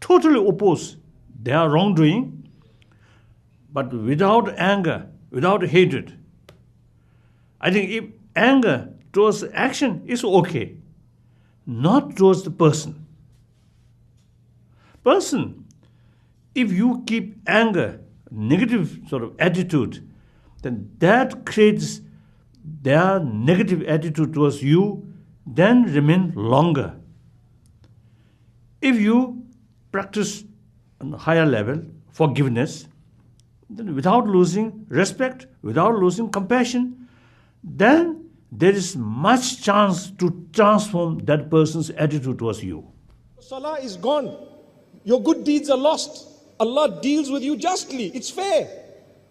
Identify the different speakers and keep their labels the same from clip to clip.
Speaker 1: totally opposed. They are wrongdoing, but without anger, without hatred. I think if anger towards action is okay, not towards the person. If you keep anger, negative sort of attitude, then that creates their negative attitude towards you, then remain longer. If you practice on a higher level forgiveness, then without losing respect, without losing compassion, then there is much chance to transform that person's attitude towards you.
Speaker 2: Salah is gone. Your good deeds are lost. Allah deals with you justly. It's fair.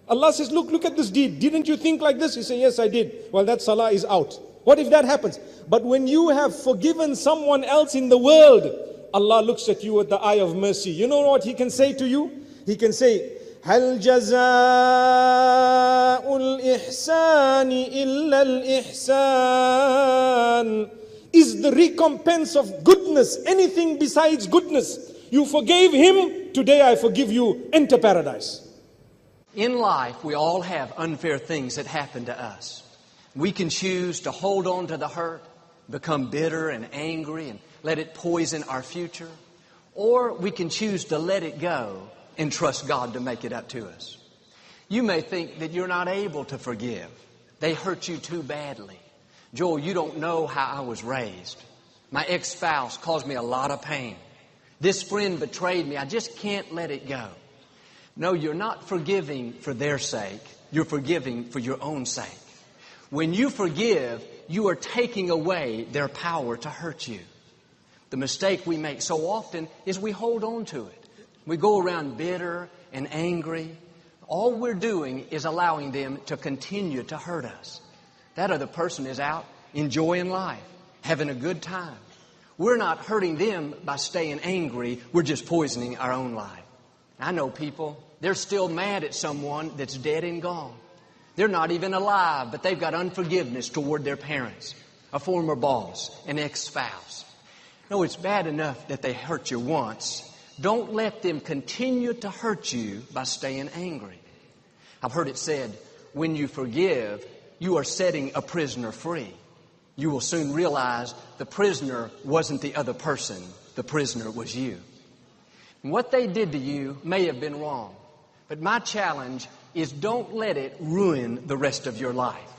Speaker 2: Allah says, look at this deed. Didn't you think like this? You say, yes, I did. Well, that salah is out. What if that happens? But when you have forgiven someone else in the world, Allah looks at you with the eye of mercy. You know what He can say to you? He can say, هَلْ جَزَاءُ الْإِحْسَانِ إِلَّا الْإِحْسَانِ. Is the recompense of goodness anything besides goodness? You forgave him, today I forgive you, enter paradise.
Speaker 3: In life, we all have unfair things that happen to us. We can choose to hold on to the hurt, become bitter and angry and let it poison our future. Or we can choose to let it go and trust God to make it up to us. You may think that you're not able to forgive. They hurt you too badly. Joel, you don't know how I was raised. My ex-spouse caused me a lot of pain. This friend betrayed me. I just can't let it go. No, you're not forgiving for their sake. You're forgiving for your own sake. When you forgive, you are taking away their power to hurt you. The mistake we make so often is we hold on to it. We go around bitter and angry. All we're doing is allowing them to continue to hurt us. That other person is out enjoying life, having a good time. We're not hurting them by staying angry. We're just poisoning our own life. I know people, they're still mad at someone that's dead and gone. They're not even alive, but they've got unforgiveness toward their parents, a former boss, an ex-spouse. No, it's bad enough that they hurt you once. Don't let them continue to hurt you by staying angry. I've heard it said, when you forgive, you are setting a prisoner free. You will soon realize the prisoner wasn't the other person. The prisoner was you. And what they did to you may have been wrong. But my challenge is don't let it ruin the rest of your life.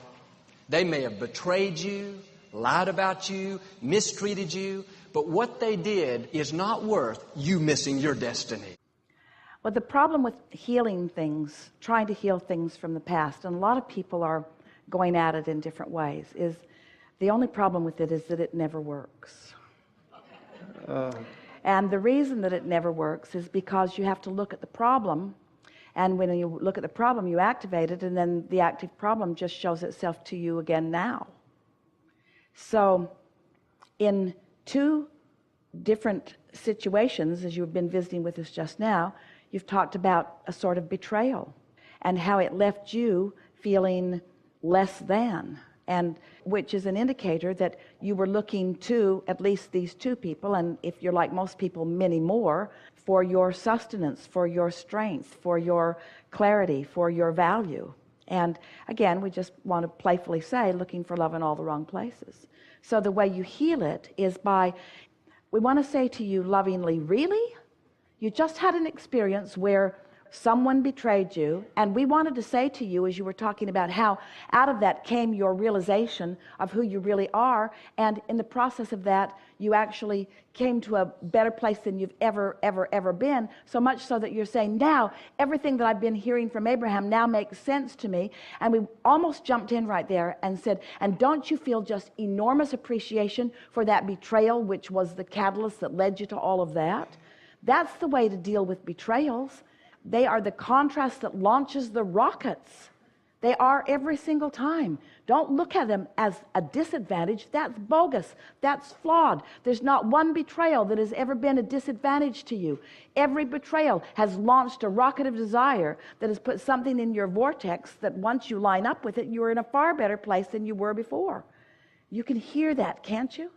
Speaker 3: They may have betrayed you, lied about you, mistreated you, but what they did is not worth you missing your destiny.
Speaker 4: Well, the problem with healing things, trying to heal things from the past, and a lot of people are going at it in different ways, is the only problem with it is that it never works. And the reason that it never works is because you have to look at the problem, and when you look at the problem, you activate it, and then the active problem just shows itself to you again now. So in two different situations, as you've been visiting with us just now, you've talked about a sort of betrayal and how it left you feeling less than, and which is an indicator that you were looking to at least these two people, and if you're like most people, many more, for your sustenance, for your strength, for your clarity, for your value. And again, we just want to playfully say, looking for love in all the wrong places. So the way you heal it is by, we want to say to you lovingly, really? You just had an experience where someone betrayed you, and we wanted to say to you, as you were talking about how out of that came your realization of who you really are, and in the process of that, you actually came to a better place than you've ever been, so much so that you're saying, now, everything that I've been hearing from Abraham now makes sense to me. And we almost jumped in right there and said, and don't you feel just enormous appreciation for that betrayal, which was the catalyst that led you to all of that? That's the way to deal with betrayals. They are the contrast that launches the rockets. They are every single time. Don't look at them as a disadvantage. That's bogus. That's flawed. There's not one betrayal that has ever been a disadvantage to you. Every betrayal has launched a rocket of desire that has put something in your vortex that once you line up with it, you're in a far better place than you were before. You can hear that, can't you?